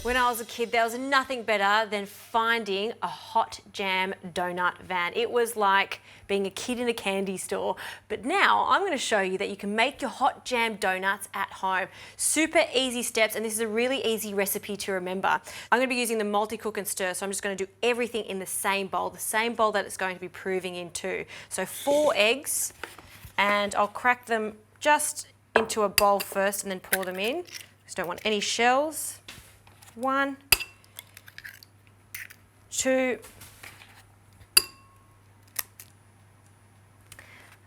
When I was a kid, there was nothing better than finding a hot jam donut van. It was like being a kid in a candy store. But now I'm going to show you that you can make your hot jam donuts at home. Super easy steps, and this is a really easy recipe to remember. I'm going to be using the multi-cook and stir, so I'm just going to do everything in the same bowl that it's going to be proving into. So 4 eggs, and I'll crack them just into a bowl first and then pour them in. Just don't want any shells. 1, 2,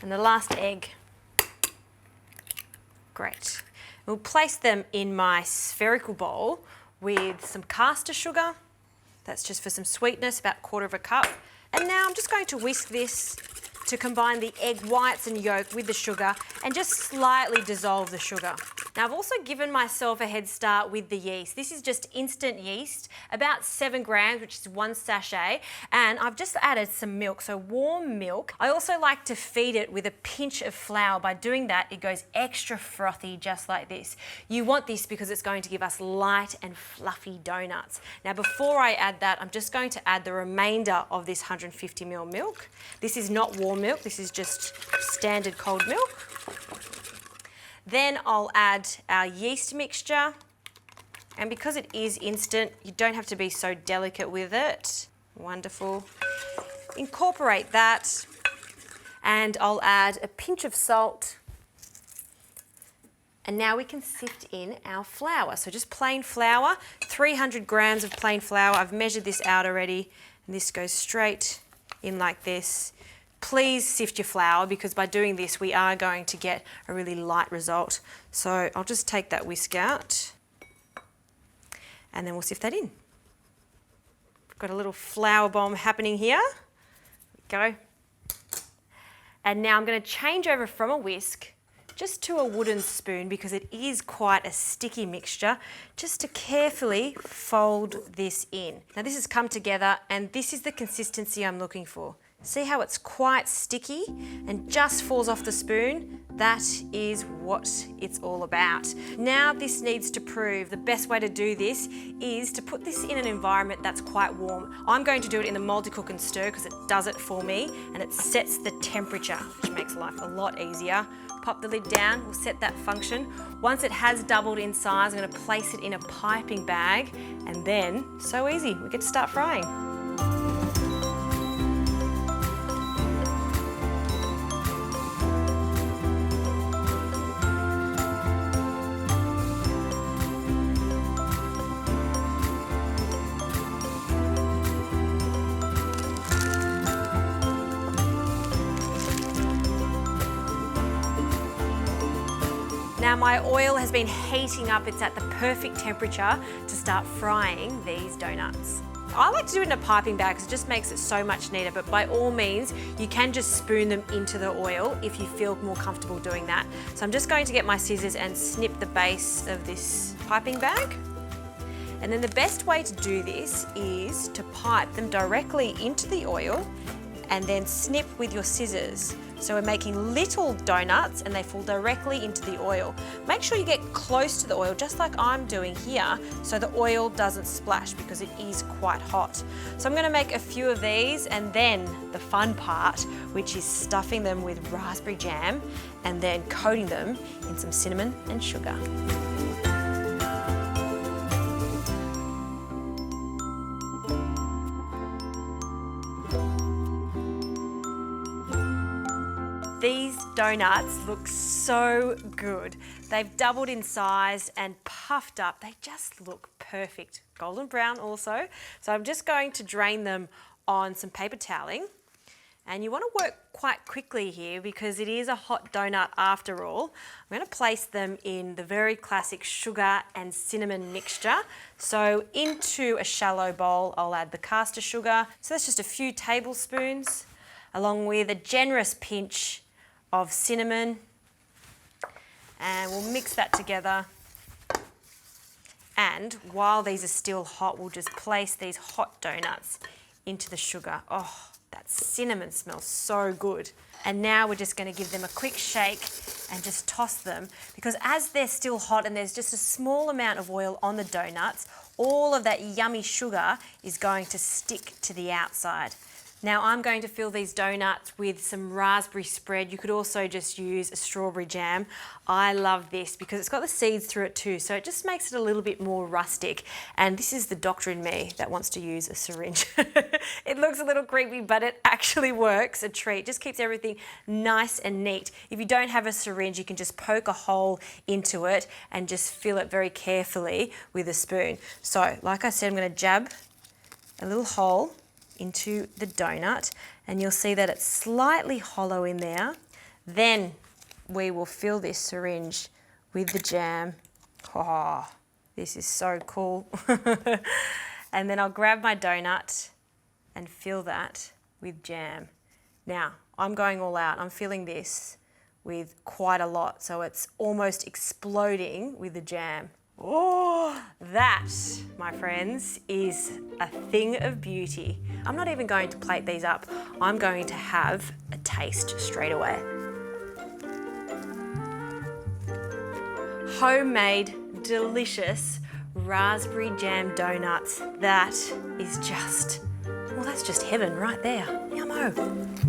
and the last egg. Great. We'll place them in my spherical bowl with some caster sugar. That's just for some sweetness, about 1/4 cup. And now I'm just going to whisk this to combine the egg whites and yolk with the sugar and just slightly dissolve the sugar. Now I've also given myself a head start with the yeast. This is just instant yeast, about 7 grams, which is 1 sachet, and I've just added some milk, so warm milk. I also like to feed it with a pinch of flour. By doing that, it goes extra frothy, just like this. You want this because it's going to give us light and fluffy donuts. Now before I add that, I'm just going to add the remainder of this 150 ml milk. This is not warm milk, this is just standard cold milk. Then I'll add our yeast mixture, and because it is instant, you don't have to be so delicate with it. Wonderful. Incorporate that, and I'll add a pinch of salt. And now we can sift in our flour. So just plain flour, 300 grams of plain flour. I've measured this out already, and this goes straight in like this. Please sift your flour, because by doing this we are going to get a really light result. So I'll just take that whisk out and then we'll sift that in. We've got a little flour bomb happening here. Go. And now I'm going to change over from a whisk just to a wooden spoon, because it is quite a sticky mixture, just to carefully fold this in. Now this has come together, and this is the consistency I'm looking for. See how it's quite sticky and just falls off the spoon? That is what it's all about. Now this needs to prove. The best way to do this is to put this in an environment that's quite warm. I'm going to do it in the multi-cook and stir because it does it for me, and it sets the temperature, which makes life a lot easier. Pop the lid down, we'll set that function. Once it has doubled in size, I'm going to place it in a piping bag, and then, so easy, we get to start frying. Now my oil has been heating up, it's at the perfect temperature to start frying these donuts. I like to do it in a piping bag because it just makes it so much neater, but by all means, you can just spoon them into the oil if you feel more comfortable doing that. So I'm just going to get my scissors and snip the base of this piping bag. And then the best way to do this is to pipe them directly into the oil and then snip with your scissors. So we're making little donuts and they fall directly into the oil. Make sure you get close to the oil, just like I'm doing here, so the oil doesn't splash because it is quite hot. So I'm going to make a few of these, and then the fun part, which is stuffing them with raspberry jam and then coating them in some cinnamon and sugar. These donuts look so good. They've doubled in size and puffed up. They just look perfect. Golden brown also. So I'm just going to drain them on some paper toweling. And you want to work quite quickly here because it is a hot donut after all. I'm going to place them in the very classic sugar and cinnamon mixture. So into a shallow bowl, I'll add the caster sugar. So that's just a few tablespoons, along with a generous pinch of cinnamon, and we'll mix that together. And while these are still hot, we'll just place these hot donuts into the sugar. Oh, That cinnamon smells so good. And now we're just going to give them a quick shake and just toss them, because as they're still hot and there's just a small amount of oil on the donuts, all of that yummy sugar is going to stick to the outside. Now I'm going to fill these donuts with some raspberry spread. You could also just use a strawberry jam. I love this because it's got the seeds through it too, so it just makes it a little bit more rustic. And this is the doctor in me that wants to use a syringe. It looks a little creepy, but it actually works a treat. Just keeps everything nice and neat. If you don't have a syringe, you can just poke a hole into it and just fill it very carefully with a spoon. So, like I said, I'm going to jab a little hole into the donut, and you'll see that it's slightly hollow in there. Then we will fill this syringe with the jam. Oh, this is so cool. And then I'll grab my donut and fill that with jam. Now, I'm going all out. I'm filling this with quite a lot, so it's almost exploding with the jam. Oh, that, my friends, is a thing of beauty. I'm not even going to plate these up. I'm going to have a taste straight away. Homemade, delicious raspberry jam donuts. That is just, well, that's just heaven right there. Yummo.